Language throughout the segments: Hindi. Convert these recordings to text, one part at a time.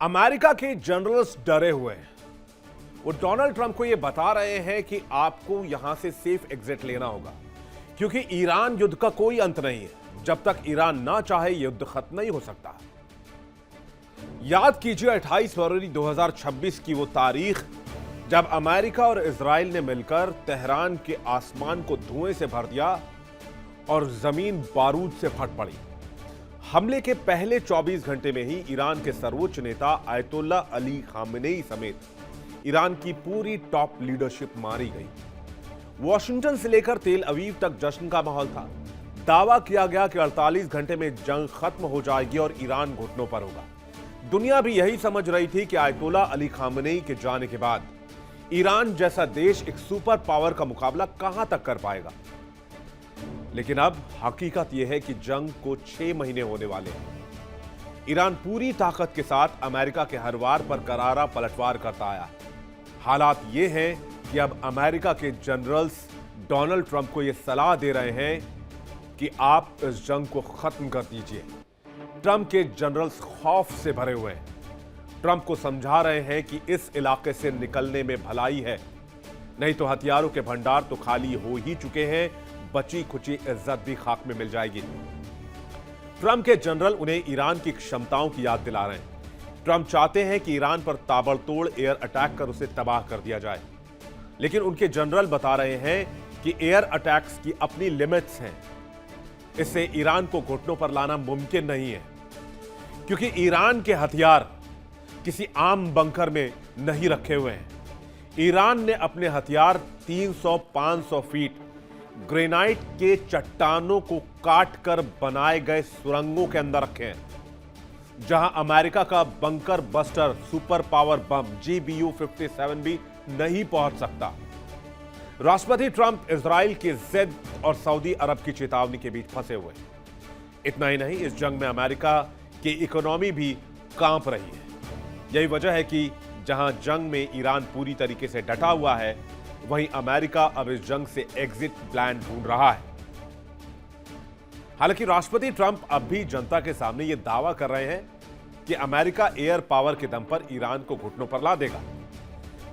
अमेरिका के जनरल्स डरे हुए हैं। वो डोनाल्ड ट्रंप को यह बता रहे हैं कि आपको यहां से सेफ एग्जिट लेना होगा, क्योंकि ईरान युद्ध का कोई अंत नहीं है। जब तक ईरान ना चाहे युद्ध खत्म नहीं हो सकता। याद कीजिए 28 फरवरी 2026 की वो तारीख जब अमेरिका और इजराइल ने मिलकर तेहरान के आसमान को धुएं से भर दिया और जमीन बारूद से फट पड़ी। हमले के पहले 24 घंटे में ही ईरान के सर्वोच्च नेता आयतुल्ला अली खामेनेई समेत ईरान की पूरी टॉप लीडरशिप मारी गई। वॉशिंगटन से लेकर तेल अवीव तक जश्न का माहौल था। दावा किया गया कि 48 घंटे में जंग खत्म हो जाएगी और ईरान घुटनों पर होगा। दुनिया भी यही समझ रही थी कि आयतुल्ला अली खामेनेई के जाने के बाद ईरान जैसा देश एक सुपर पावर का मुकाबला कहां तक कर पाएगा। लेकिन अब हकीकत यह है कि जंग को 6 महीने होने वाले हैं। ईरान पूरी ताकत के साथ अमेरिका के हर वार पर करारा पलटवार करता आया। हालात ये हैं कि अब अमेरिका के जनरल्स डोनाल्ड ट्रंप को यह सलाह दे रहे हैं कि आप इस जंग को खत्म कर दीजिए। ट्रंप के जनरल्स खौफ से भरे हुए हैं। ट्रंप को समझा रहे हैं कि इस इलाके से निकलने में भलाई है, नहीं तो हथियारों के भंडार तो खाली हो ही चुके हैं, बची खुची इज्जत भी खाक में मिल जाएगी। ट्रंप के जनरल उन्हें ईरान की क्षमताओं की याद दिला रहे हैं। ट्रंप चाहते हैं कि ईरान पर ताबड़तोड़ एयर अटैक कर उसे तबाह कर दिया जाए, लेकिन उनके जनरल बता रहे हैं कि एयर अटैक्स की अपनी लिमिट्स हैं। इससे ईरान को घुटनों पर लाना मुमकिन नहीं है, क्योंकि ईरान के हथियार किसी आम बंकर में नहीं रखे हुए हैं। ईरान ने अपने हथियार 300-500 फीट ग्रेनाइट के चट्टानों को काट कर बनाए गए सुरंगों के अंदर रखे हैं, जहां अमेरिका का बंकर बस्टर सुपर पावर बम GBU-57 भी नहीं पहुंच सकता। राष्ट्रपति ट्रंप इजराइल की जिद और सऊदी अरब की चेतावनी के बीच फंसे हुए हैं। इतना ही नहीं, इस जंग में अमेरिका की इकोनॉमी भी कांप रही है। यही वजह है कि जहां जंग में ईरान पूरी तरीके से डटा हुआ है, वहीं अमेरिका अब इस जंग से एग्जिट प्लान ढूंढ रहा है। हालांकि राष्ट्रपति ट्रंप अब भी जनता के सामने यह दावा कर रहे हैं कि अमेरिका एयर पावर के दम पर ईरान को घुटनों पर ला देगा,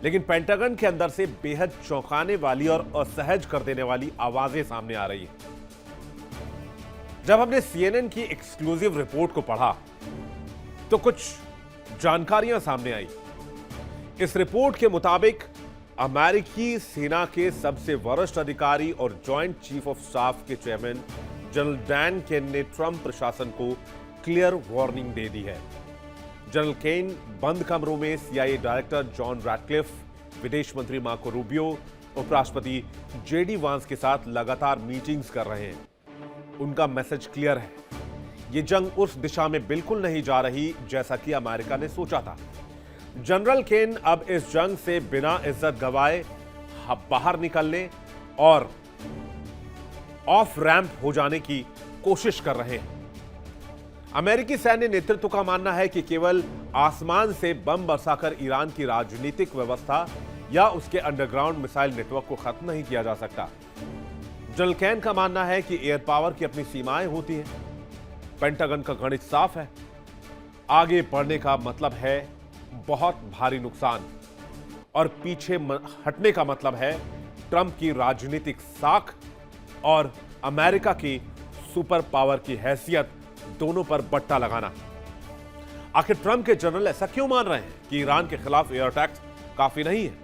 लेकिन पेंटागन के अंदर से बेहद चौंकाने वाली और असहज कर देने वाली आवाजें सामने आ रही हैं। जब हमने CNN की एक्सक्लूसिव रिपोर्ट को पढ़ा तो कुछ जानकारियां सामने आई। इस रिपोर्ट के मुताबिक अमेरिकी सेना के सबसे वरिष्ठ अधिकारी और जॉइंट चीफ ऑफ स्टाफ के चेयरमैन जनरल डैन केन ने ट्रंप प्रशासन को क्लियर वार्निंग दे दी है। जनरल केन बंद कमरों में CIA डायरेक्टर जॉन रैटक्लिफ, विदेश मंत्री मार्को रूबियो, उपराष्ट्रपति JD वांस के साथ लगातार मीटिंग्स कर रहे हैं। उनका मैसेज क्लियर है, यह जंग उस दिशा में बिल्कुल नहीं जा रही जैसा कि अमेरिका ने सोचा था। जनरल केन अब इस जंग से बिना इज्जत गंवाए बाहर निकलने और ऑफ रैंप हो जाने की कोशिश कर रहे हैं। अमेरिकी सैन्य नेतृत्व का मानना है कि केवल आसमान से बम बरसाकर ईरान की राजनीतिक व्यवस्था या उसके अंडरग्राउंड मिसाइल नेटवर्क को खत्म नहीं किया जा सकता। जनरल केन का मानना है कि एयर पावर की अपनी सीमाएं होती हैं। पेंटागन का गणित साफ है, आगे बढ़ने का मतलब है बहुत भारी नुकसान, और पीछे हटने का मतलब है ट्रंप की राजनीतिक साख और अमेरिका की सुपर पावर की हैसियत दोनों पर बट्टा लगाना। आखिर ट्रंप के जनरल ऐसा क्यों मान रहे हैं कि ईरान के खिलाफ एयर अटैक्स काफी नहीं है?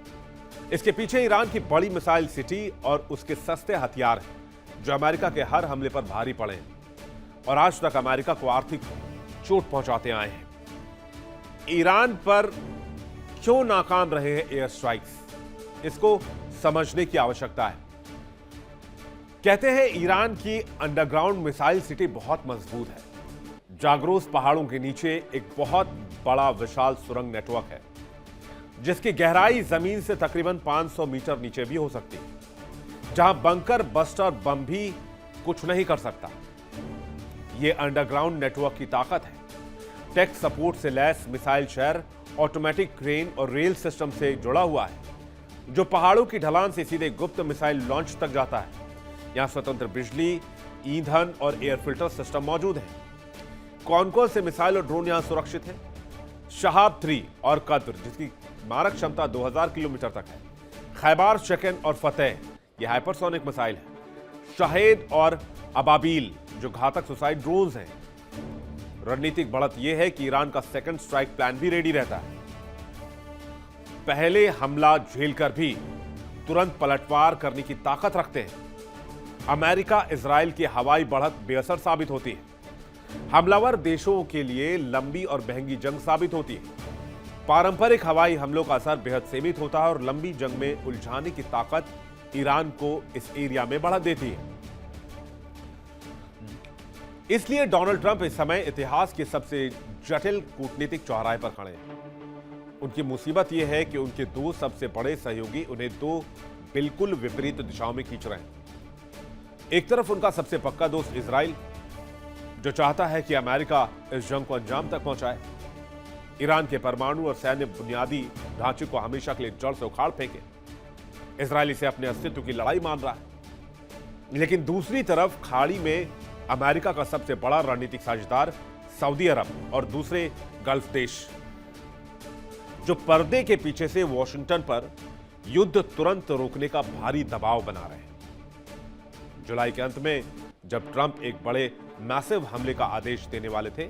इसके पीछे ईरान की बड़ी मिसाइल सिटी और उसके सस्ते हथियार हैं, जो अमेरिका के हर हमले पर भारी पड़े हैं और आज तक अमेरिका को आर्थिक चोट पहुंचाते आए हैं। ईरान पर क्यों नाकाम रहे हैं एयर स्ट्राइक्स, इसको समझने की आवश्यकता है। कहते हैं ईरान की अंडरग्राउंड मिसाइल सिटी बहुत मजबूत है। जाग्रोस पहाड़ों के नीचे एक बहुत बड़ा विशाल सुरंग नेटवर्क है, जिसकी गहराई जमीन से तकरीबन 500 मीटर नीचे भी हो सकती है, जहां बंकर बस्टर बम भी कुछ नहीं कर सकता। यह अंडरग्राउंड नेटवर्क की ताकत है। टेक सपोर्ट से लैस मिसाइल शहर ऑटोमेटिक क्रेन और रेल सिस्टम से जुड़ा हुआ है, जो पहाड़ों की ढलान से सीधे गुप्त मिसाइल लॉन्च तक जाता है। यहां स्वतंत्र बिजली, ईंधन और एयर फिल्टर सिस्टम मौजूद है। कौन कौन से मिसाइल और ड्रोन यहां सुरक्षित हैं? शहाब 3 और कद्र, जिसकी मारक क्षमता 2000 किलोमीटर तक है, खैबार शिकन और फतेह, ये हाइपरसोनिक मिसाइल है, शाहेद और अबाबील, जो घातक सुसाइड ड्रोन्स हैं। रणनीतिक बढ़त यह है कि ईरान का सेकंड स्ट्राइक प्लान भी रेडी रहता है। पहले हमला झेलकर भी तुरंत पलटवार करने की ताकत रखते हैं। अमेरिका इजराइल की हवाई बढ़त बेअसर साबित होती है। हमलावर देशों के लिए लंबी और महंगी जंग साबित होती है। पारंपरिक हवाई हमलों का असर बेहद सीमित होता है और लंबी जंग में उलझाने की ताकत ईरान को इस एरिया में बढ़ा देती है। इसलिए डोनाल्ड ट्रंप इस समय इतिहास के सबसे जटिल कूटनीतिक चौराहे पर खड़े हैं। उनकी मुसीबत यह है कि उनके दो सबसे बड़े सहयोगी उन्हें दो बिल्कुल विपरीत दिशाओं में खींच रहे हैं। एक तरफ उनका सबसे पक्का दोस्त इजराइल, जो चाहता है कि अमेरिका इस जंग को अंजाम तक पहुंचाए, ईरान के परमाणु और सैन्य बुनियादी ढांचे को हमेशा के लिए जड़ से उखाड़ फेंके। इजराइल इसे अपने अस्तित्व की लड़ाई मान रहा है। लेकिन दूसरी तरफ खाड़ी में अमेरिका का सबसे बड़ा रणनीतिक साझेदार सऊदी अरब और दूसरे गल्फ देश, जो पर्दे के पीछे से वॉशिंगटन पर युद्ध तुरंत रोकने का भारी दबाव बना रहे हैं। जुलाई के अंत में जब ट्रंप एक बड़े मैसिव हमले का आदेश देने वाले थे,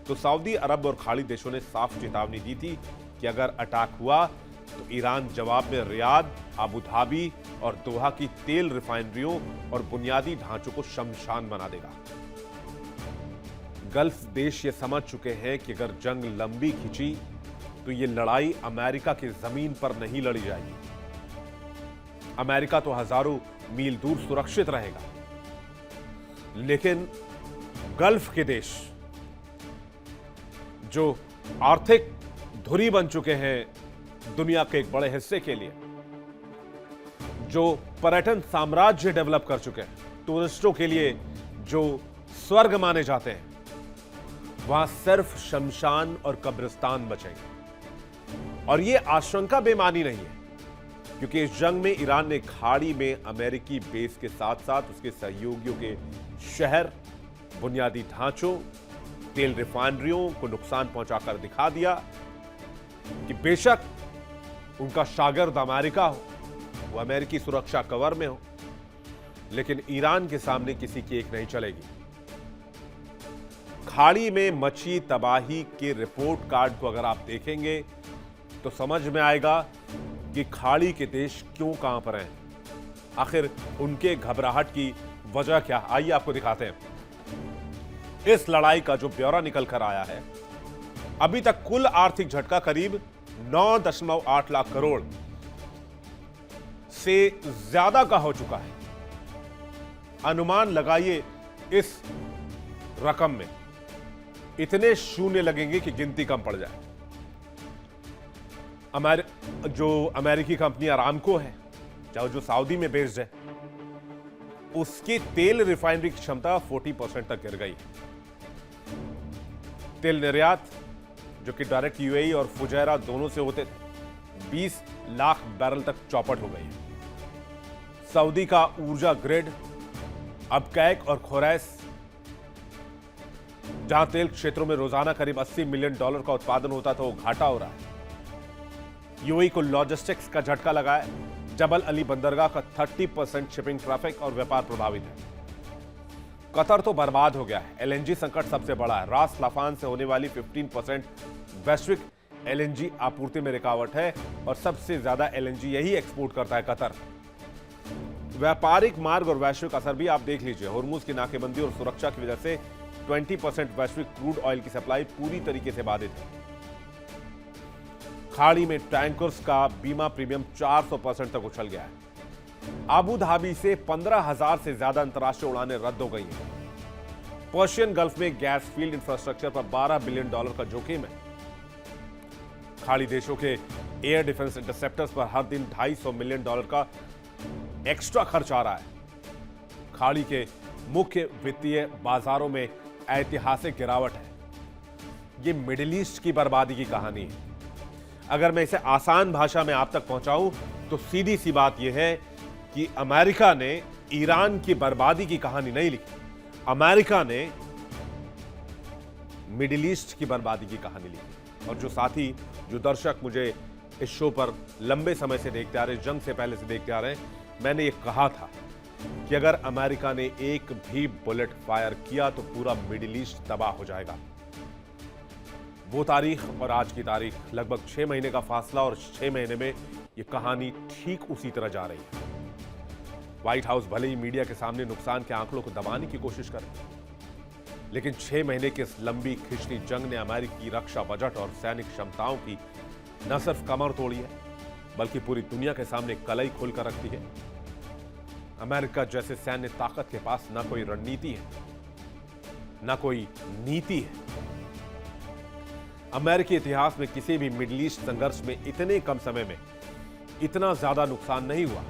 तो सऊदी अरब और खाड़ी देशों ने साफ चेतावनी दी थी कि अगर अटैक हुआ तो ईरान जवाब में रियाद, अबू धाबी और दोहा की तेल रिफाइनरियों और बुनियादी ढांचों को शमशान बना देगा। गल्फ देश ये समझ चुके हैं कि अगर जंग लंबी खिंची तो ये लड़ाई अमेरिका की जमीन पर नहीं लड़ी जाएगी। अमेरिका तो हजारों मील दूर सुरक्षित रहेगा, लेकिन गल्फ के देश जो आर्थिक धुरी बन चुके हैं दुनिया के एक बड़े हिस्से के लिए, जो पर्यटन साम्राज्य डेवलप कर चुके हैं, टूरिस्टों के लिए जो स्वर्ग माने जाते हैं, वहां सिर्फ शमशान और कब्रिस्तान बचेंगे। और यह आशंका बेमानी नहीं है, क्योंकि इस जंग में ईरान ने खाड़ी में अमेरिकी बेस के साथ साथ उसके सहयोगियों के शहर, बुनियादी ढांचों, तेल रिफाइनरियों को नुकसान पहुंचाकर दिखा दिया कि बेशक उनका शागिर्द अमेरिका हो, वो अमेरिकी सुरक्षा कवर में हो, लेकिन ईरान के सामने किसी की एक नहीं चलेगी। खाड़ी में मची तबाही के रिपोर्ट कार्ड को अगर आप देखेंगे तो समझ में आएगा कि खाड़ी के देश क्यों कहां पर हैं, आखिर उनके घबराहट की वजह क्या। आइए आपको दिखाते हैं। इस लड़ाई का जो ब्यौरा निकल कर आया है, अभी तक कुल आर्थिक झटका करीब 9.8 लाख करोड़ से ज्यादा का हो चुका है। अनुमान लगाइए इस रकम में इतने शून्य लगेंगे कि गिनती कम पड़ जाए। जो अमेरिकी कंपनी अरामको है, चाहे जो सऊदी में बेस्ड है, उसकी तेल रिफाइनरी की क्षमता 40% तक गिर गई। तेल निर्यात जो कि डायरेक्ट यूएई और फुजैरा दोनों से होते थे, 20 लाख बैरल तक चौपट हो गई है। सऊदी का ऊर्जा ग्रिड अब कैक और खोरैस, जहां तेल क्षेत्रों में रोजाना करीब $80 मिलियन का उत्पादन होता था, वो घाटा हो रहा है। यूएई को लॉजिस्टिक्स का झटका लगा है। जबल अली बंदरगाह का 30% शिपिंग ट्रैफिक और व्यापार प्रभावित है। कतर तो बर्बाद हो गया है। एलएनजी संकट सबसे बड़ा है। रास लाफान से होने वाली 15% वैश्विक एलएनजी आपूर्ति में रुकावट है और सबसे ज्यादा एलएनजी यही एक्सपोर्ट करता है कतर। व्यापारिक मार्ग और वैश्विक असर भी आप देख लीजिए। होर्मुज की नाकेबंदी और सुरक्षा की वजह से 20% वैश्विक क्रूड ऑयल की सप्लाई पूरी तरीके से बाधित है। खाड़ी में टैंकर्स का बीमा प्रीमियम 400% तक उछल गया है। अबू धाबी से 15,000 से ज्यादा अंतर्राष्ट्रीय उड़ानें रद्द हो गई हैं। पर्शियन गल्फ में गैस फील्ड इंफ्रास्ट्रक्चर पर $12 बिलियन का जोखिम है। खाड़ी देशों के एयर डिफेंस इंटरसेप्टर्स पर हर दिन $250 मिलियन का एक्स्ट्रा खर्च आ रहा है। खाड़ी के मुख्य वित्तीय बाजारों में ऐतिहासिक गिरावट है। यह मिडिल ईस्ट की बर्बादी की कहानी है। अगर मैं इसे आसान भाषा में आप तक पहुंचाऊं तो सीधी सी बात यह है कि अमेरिका ने ईरान की बर्बादी की कहानी नहीं लिखी, अमेरिका ने मिडिल ईस्ट की बर्बादी की कहानी लिखी। और जो साथी, जो दर्शक मुझे इस शो पर लंबे समय से देखते आ रहे, जंग से पहले से देखते आ रहे हैं, मैंने ये कहा था कि अगर अमेरिका ने एक भी बुलेट फायर किया तो पूरा मिडिल ईस्ट तबाह हो जाएगा। वो तारीख और आज की तारीख, लगभग 6 महीने का फासला, और 6 महीने में ये कहानी ठीक उसी तरह जा रही है। व्हाइट हाउस भले ही मीडिया के सामने नुकसान के आंकड़ों को दबाने की कोशिश करे, लेकिन 6 महीने की इस लंबी खिंचती जंग ने अमेरिकी रक्षा बजट और सैनिक क्षमताओं की न सिर्फ कमर तोड़ी है, बल्कि पूरी दुनिया के सामने कलई खोलकर रखती है। अमेरिका जैसे सैन्य ताकत के पास न कोई रणनीति है, न कोई नीति है। अमेरिकी इतिहास में किसी भी मिडिल ईस्ट संघर्ष में इतने कम समय में इतना ज्यादा नुकसान नहीं हुआ।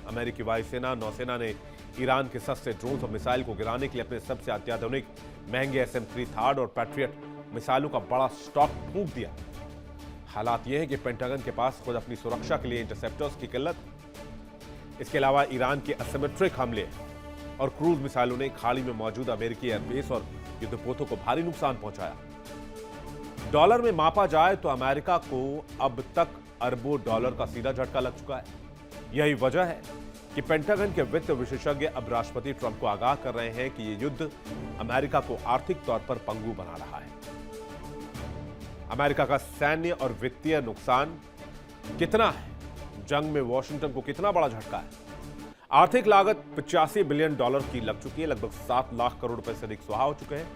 अमेरिकी वायुसेना, नौसेना ने ईरान के सस्ते ड्रोन और मिसाइल को गिराने के लिए अपने सबसे अत्याधुनिक महंगे SM-3 थार्ड और पैट्रियट मिसाइलों का बड़ा स्टॉक फूंक दिया। हालात यह है कि पेंटागन के पास खुद अपनी सुरक्षा के लिए इंटरसेप्टर्स की किल्लत, इसके अलावा ईरान के असिमेट्रिक हमले और क्रूज मिसाइलों ने खाड़ी में मौजूद अमेरिकी एयरबेस और युद्धपोतों को भारी नुकसान पहुंचाया। डॉलर में मापा जाए तो अमेरिका को अब तक अरबों डॉलर का सीधा झटका लग चुका है। यही वजह है कि पेंटागन के वित्त विशेषज्ञ अब राष्ट्रपति ट्रंप को आगाह कर रहे हैं कि यह युद्ध अमेरिका को आर्थिक तौर पर पंगु बना रहा है। अमेरिका का सैन्य और वित्तीय नुकसान कितना है, जंग में वॉशिंगटन को कितना बड़ा झटका है। आर्थिक लागत $85 बिलियन की लग चुकी है, लगभग 7 लाख करोड़ रुपए से अधिक सुहा हो चुके हैं।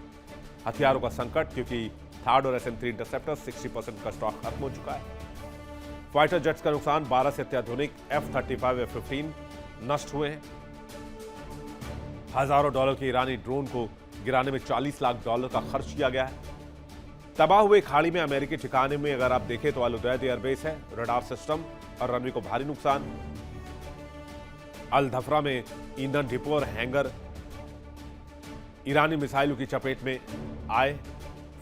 हथियारों का संकट, क्योंकि थार्ड और SM-3 इंटरसेप्टर 60% का स्टॉक खत्म हो चुका है। फाइटर जेट्स का नुकसान, 12 से अत्याधुनिक F-35 F-15 नष्ट हुए हैं। हजारों डॉलर के ईरानी ड्रोन को गिराने में $40 लाख का खर्च किया गया है। तबाह हुए खाड़ी में अमेरिकी ठिकाने में अगर आप देखें तो अल-उदैद एयरबेस है, रडार सिस्टम और रनवे को भारी नुकसान। अल धफरा में ईंधन डिपो और हैंगर ईरानी मिसाइलों की चपेट में आए।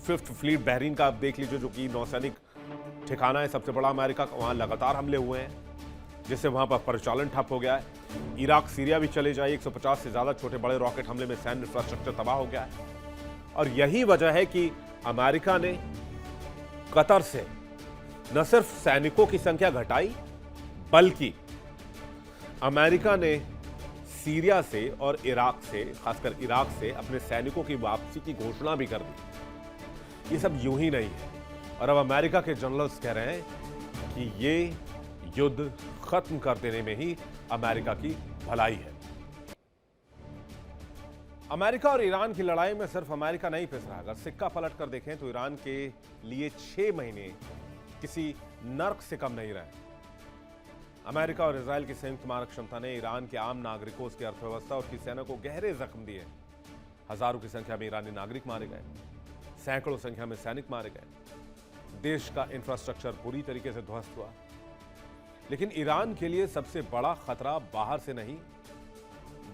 5th फ्लीट बहरीन का आप देख लीजिए, जो कि नौसैनिक ठिकाना है सबसे बड़ा अमेरिका का, वहां लगातार हमले हुए हैं, जिससे वहां पर परिचालन ठप हो गया है। इराक, सीरिया भी चले जाए, 150 से ज्यादा छोटे बड़े रॉकेट हमले में सैन्य इंफ्रास्ट्रक्चर तबाह हो गया है। और यही वजह है कि अमेरिका ने कतर से न सिर्फ सैनिकों की संख्या घटाई, बल्कि अमेरिका ने सीरिया से और इराक से, खासकर इराक से अपने सैनिकों की वापसी की घोषणा भी कर दी। ये सब यूं ही नहीं है, और अब अमेरिका के जनरल्स कह रहे हैं कि ये युद्ध खत्म कर देने में ही अमेरिका की भलाई है। अमेरिका और ईरान की लड़ाई में सिर्फ अमेरिका नहीं पिस रहा। अगर सिक्का पलट कर देखें तो ईरान के लिए 6 महीने किसी नर्क से कम नहीं रहे। अमेरिका और इजराइल की संयुक्त मारक क्षमता ने ईरान के आम नागरिकों, उसकी अर्थव्यवस्था और उसकी सेना को गहरे जख्म दिए। हजारों की संख्या में ईरानी नागरिक मारे गए, सैकड़ों संख्या में सैनिक मारे गए। देश का इंफ्रास्ट्रक्चर पूरी तरीके से ध्वस्त हुआ। लेकिन ईरान के लिए सबसे बड़ा खतरा बाहर से नहीं,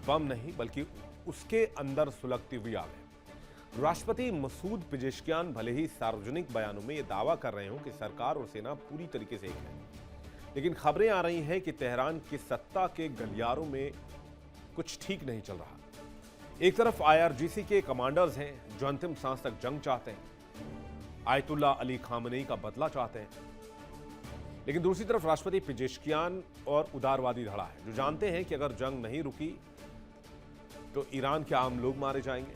बम नहीं, बल्कि उसके अंदर सुलगती हुई आग है। राष्ट्रपति मसूद पेजेश्कियान भले ही सार्वजनिक बयानों में यह दावा कर रहे हो कि सरकार और सेना पूरी तरीके से एक है, लेकिन खबरें आ रही हैं कि तेहरान की सत्ता के गलियारों में कुछ ठीक नहीं चल रहा। एक तरफ IRGC के कमांडर्स हैं जो अंतिम सांस तक जंग चाहते हैं, आयतुल्ला अली खामनेई का बदला चाहते हैं, लेकिन दूसरी तरफ राष्ट्रपति पेजेश्कियान और उदारवादी धड़ा है जो जानते हैं कि अगर जंग नहीं रुकी तो ईरान के आम लोग मारे जाएंगे,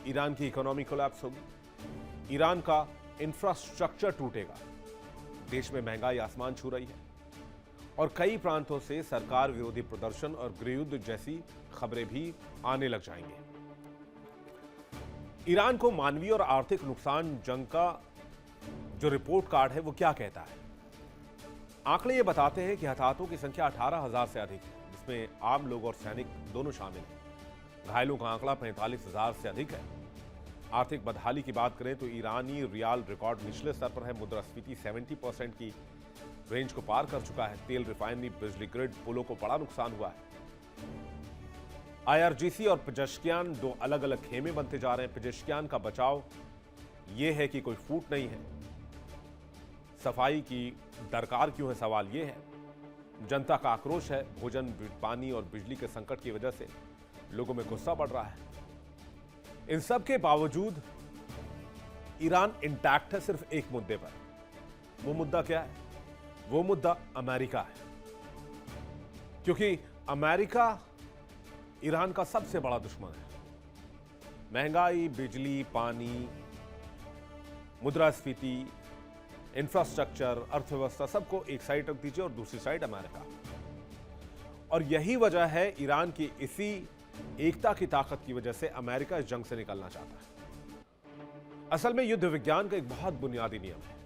ईरान की इकोनॉमी कोलैप्स होगी, ईरान का इंफ्रास्ट्रक्चर टूटेगा, देश में महंगाई आसमान छू रही है और कई प्रांतों से सरकार विरोधी प्रदर्शन और गृहयुद्ध जैसी खबरें भी आने लग जाएंगी। ईरान को मानवीय और आर्थिक नुकसान जंग का जो रिपोर्ट कार्ड है वो क्या कहता है? आंकड़े ये बताते हैं कि हताहतों की संख्या 18,000 से अधिक है, जिसमें आम लोग और सैनिक दोनों शामिल हैं। घायलों का आंकड़ा 45,000 से अधिक है। आर्थिक बदहाली की बात करें तो ईरानी रियाल रिकॉर्ड निचले स्तर पर है। मुद्रास्फीति 70% की रेंज को पार कर चुका है। तेल रिफाइनरी, बिजली ग्रिड, पुलों को बड़ा नुकसान हुआ है। IRGC और पेजेश्कियान दो अलग अलग खेमे बनते जा रहे हैं। पेजेश्कियान का बचाव यह है कि कोई फूट नहीं है। सफाई की दरकार क्यों है, सवाल यह है। जनता का आक्रोश है। भोजन, पानी और बिजली के संकट की वजह से लोगों में गुस्सा बढ़ रहा है। इन सब के बावजूद ईरान इंटैक्ट है सिर्फ एक मुद्दे पर। वो मुद्दा क्या है? वो मुद्दा अमेरिका है, क्योंकि अमेरिका ईरान का सबसे बड़ा दुश्मन है। महंगाई, बिजली, पानी, मुद्रास्फीति, इंफ्रास्ट्रक्चर, अर्थव्यवस्था, सबको एक साइड रख दीजिए और दूसरी साइड अमेरिका। और यही वजह है ईरान की इसी एकता की ताकत की वजह से अमेरिका इस जंग से निकलना चाहता है। असल में युद्ध विज्ञान का एक बहुत बुनियादी नियम है।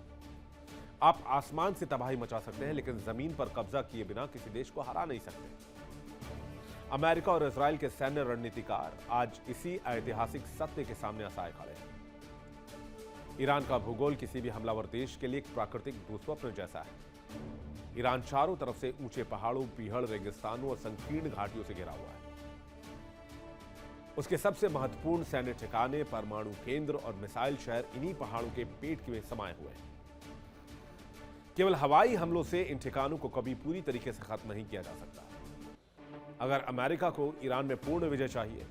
आप आसमान से तबाही मचा सकते हैं, लेकिन जमीन पर कब्जा किए बिना किसी देश को हरा नहीं सकते। अमेरिका और इजराइल के सैन्य रणनीतिकार आज इसी ऐतिहासिक सत्य के सामने असहाय खड़े हैं। ईरान का भूगोल किसी भी हमलावर देश के लिए एक प्राकृतिक दुस्वप्न जैसा है। ईरान चारों तरफ से ऊंचे पहाड़ों, पीहड़, रेगिस्तानों और संकीर्ण घाटियों से घिरा हुआ है। उसके सबसे महत्वपूर्ण सैन्य ठिकाने, परमाणु केंद्र और मिसाइल शहर इन्हीं पहाड़ों के पेट में समाये हुए हैं। केवल हवाई हमलों से इन ठिकानों को कभी पूरी तरीके से खत्म नहीं किया जा सकता। अगर अमेरिका को ईरान में पूर्ण विजय चाहिए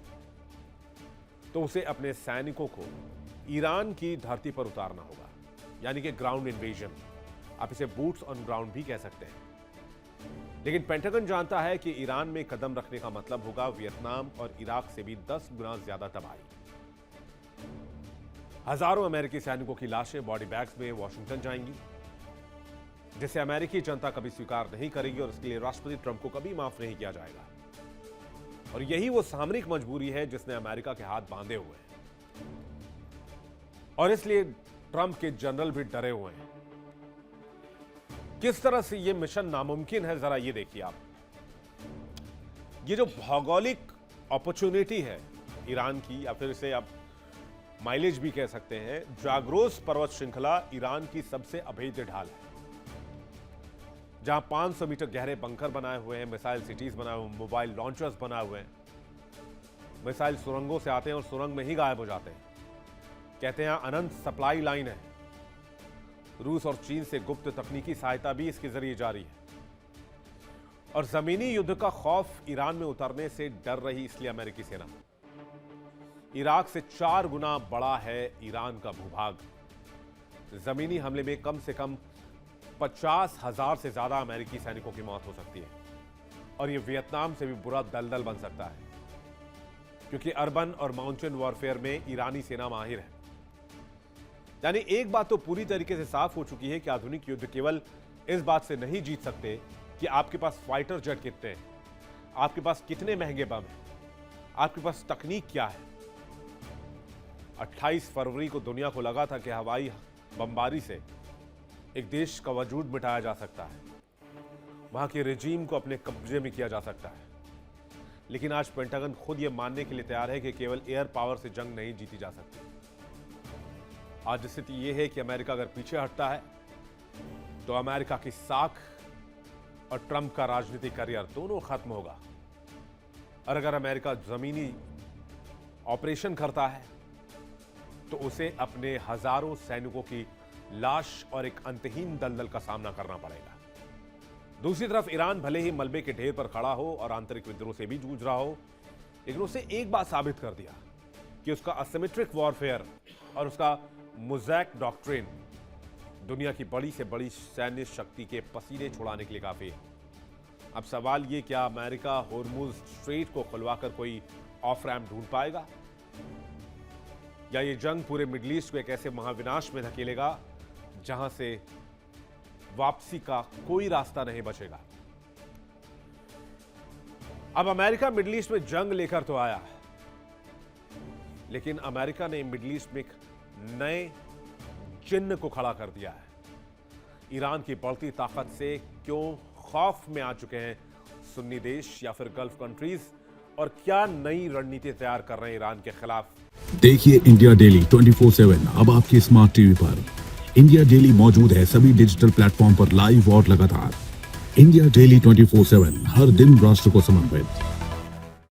तो उसे अपने सैनिकों को ईरान की धरती पर उतारना होगा, यानी कि ग्राउंड इन्वेजन। आप इसे बूट्स ऑन ग्राउंड भी कह सकते हैं। लेकिन पेंटागन जानता है कि ईरान में कदम रखने का मतलब होगा वियतनाम और इराक से भी 10 गुना ज्यादा तबाही। हजारों अमेरिकी सैनिकों की लाशें बॉडी बैग्स में वॉशिंगटन जाएंगी, जिसे अमेरिकी जनता कभी स्वीकार नहीं करेगी और इसके लिए राष्ट्रपति ट्रंप को कभी माफ नहीं किया जाएगा। और यही वो सामरिक मजबूरी है जिसने अमेरिका के हाथ बांधे हुए हैं, और इसलिए ट्रंप के जनरल भी डरे हुए हैं। किस तरह से यह मिशन नामुमकिन है, जरा ये देखिए आप। ये जो भौगोलिक अपॉर्चुनिटी है ईरान की, या फिर इसे आप माइलेज भी कह सकते हैं, जाग्रोस पर्वत श्रृंखला ईरान की सबसे अभेद्य ढाल है, जहां 500 मीटर गहरे बंकर बनाए हुए हैं, मिसाइल सिटीज बनाए हुए हैं, मोबाइल लॉन्चर्स बनाए हुए हैं। मिसाइल सुरंगों से आते हैं और सुरंग में ही गायब हो जाते हैं। कहते हैं अनंत सप्लाई लाइन है। रूस और चीन से गुप्त तकनीकी सहायता भी इसके जरिए जारी है। और जमीनी युद्ध का खौफ ईरान में उतरने से डर रही इसलिए अमेरिकी सेना। इराक से 4 गुना बड़ा है ईरान का भूभाग। जमीनी हमले में कम से कम 50,000 से ज्यादा अमेरिकी सैनिकों की मौत हो सकती है। और यह वियतनाम से भी बुरा दलदल बन सकता है, क्योंकि अर्बन और माउंटेन वॉरफेयर में ईरानी सेना माहिर है। यानी एक बात तो पूरी तरीके से साफ हो चुकी है कि आधुनिक युद्ध केवल इस बात से नहीं जीत सकते कि आपके पास फाइटर जेट कितने हैं, आपके पास कितने महंगे बम हैं, आपके पास तकनीक क्या है। 28 फरवरी को दुनिया को लगा था कि हवाई बमबारी से एक देश का वजूद मिटाया जा सकता है, वहां के रेजीम को अपने कब्जे में किया जा सकता है। लेकिन आज पेंटागन खुद यह मानने के लिए तैयार है कि केवल एयर पावर से जंग नहीं जीती जा सकती। आज स्थिति यह है कि अमेरिका अगर पीछे हटता है तो अमेरिका की साख और ट्रंप का राजनीतिक करियर दोनों खत्म होगा। और अगर अमेरिका जमीनी ऑपरेशन करता है तो उसे अपने हजारों सैनिकों की लाश और एक अंतहीन दलदल का सामना करना पड़ेगा। दूसरी तरफ ईरान भले ही मलबे के ढेर पर खड़ा हो और आंतरिक विद्रोह से भी जूझ रहा हो, लेकिन उसे एक बात साबित कर दिया कि उसका असिमेट्रिक वॉरफेयर और उसका मोज़ैक डॉक्ट्रिन दुनिया की बड़ी से बड़ी सैन्य शक्ति के पसीने छुड़ाने के लिए काफी है। अब सवाल ये, क्या अमेरिका होर्मुज स्ट्रेट को खुलवाकर कोई ऑफ रैम्प ढूंढ पाएगा, या ये जंग पूरे मिडिल ईस्ट को एक ऐसे महाविनाश में धकेलेगा जहां से वापसी का कोई रास्ता नहीं बचेगा। अब अमेरिका मिडिल ईस्ट में जंग लेकर तो आया, लेकिन अमेरिका ने मिडिल ईस्ट में एक नए चिन्ह को खड़ा कर दिया है। ईरान की बढ़ती ताकत से क्यों खौफ में आ चुके हैं सुन्नी देश या फिर गल्फ कंट्रीज, और क्या नई रणनीति तैयार कर रहे हैं ईरान के खिलाफ। देखिए इंडिया डेली 24/7 अब आपके स्मार्ट टीवी पर। इंडिया डेली मौजूद है सभी डिजिटल प्लेटफॉर्म पर लाइव और लगातार। इंडिया डेली 24/7 हर दिन राष्ट्र को समर्पित।